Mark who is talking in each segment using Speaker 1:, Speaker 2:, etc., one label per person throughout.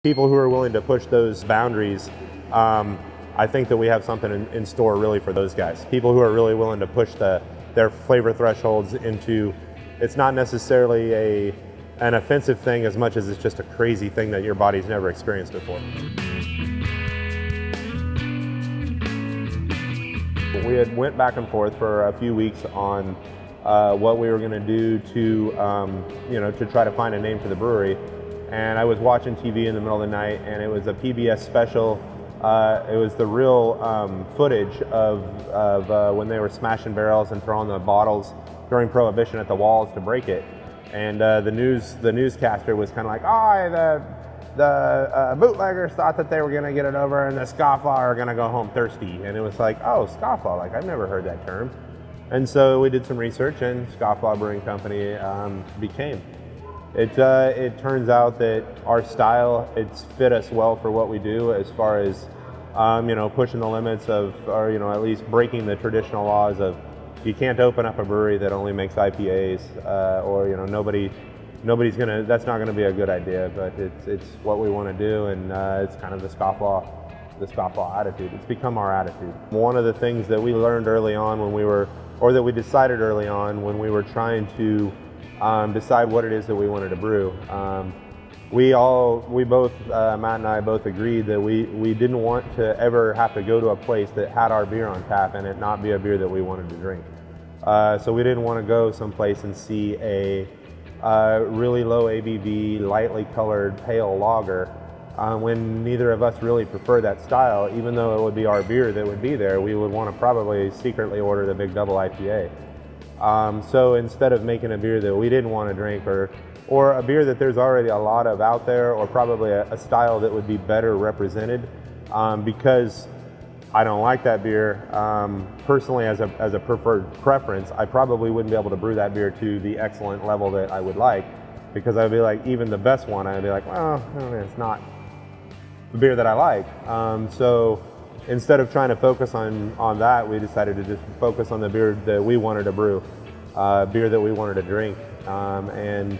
Speaker 1: People who are willing to push those boundaries, I think that we have something in store really for those guys. People who are really willing to push their flavor thresholds into, it's not necessarily an offensive thing as much as it's just a crazy thing that your body's never experienced before. We had went back and forth for a few weeks on what we were going to do to try to find a name for the brewery. And I was watching TV in the middle of the night, and it was a PBS special. It was the real footage of when they were smashing barrels and throwing the bottles during Prohibition at the walls to break it. And the newscaster was kind of like, oh, the bootleggers thought that they were going to get it over, and the Scofflaw are going to go home thirsty. And it was like, oh, Scofflaw, like I've never heard that term. And so we did some research, and Scofflaw Brewing Company became. It turns out that our style, it's fit us well for what we do as far as pushing the limits of, or at least breaking the traditional laws of, you can't open up a brewery that only makes IPAs, or nobody's gonna, that's not gonna be a good idea, but it's what we want to do, and it's kind of the Scofflaw attitude. It's become our attitude. One of the things that we learned early on when we were, or that we decided early on when we were trying to decide what it is that we wanted to brew, we both, Matt and I both agreed that we didn't want to ever have to go to a place that had our beer on tap and it not be a beer that we wanted to drink. So we didn't want to go someplace and see a really low ABV, lightly colored pale lager when neither of us really prefer that style. Even though it would be our beer that would be there, we would want to probably secretly order the Big Double IPA. So instead of making a beer that we didn't want to drink, or a beer that there's already a lot of out there, or probably a style that would be better represented, because I don't like that beer, personally as a preferred preference, I probably wouldn't be able to brew that beer to the excellent level that I would like, because I'd be like, even the best one, I'd be like, well, it's not the beer that I like. So instead of trying to focus on that, we decided to just focus on the beer that we wanted to brew, beer that we wanted to drink, and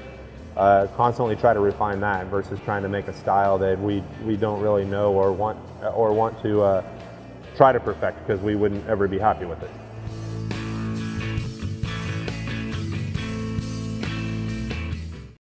Speaker 1: constantly try to refine that versus trying to make a style that we don't really know or want to try to perfect, because we wouldn't ever be happy with it.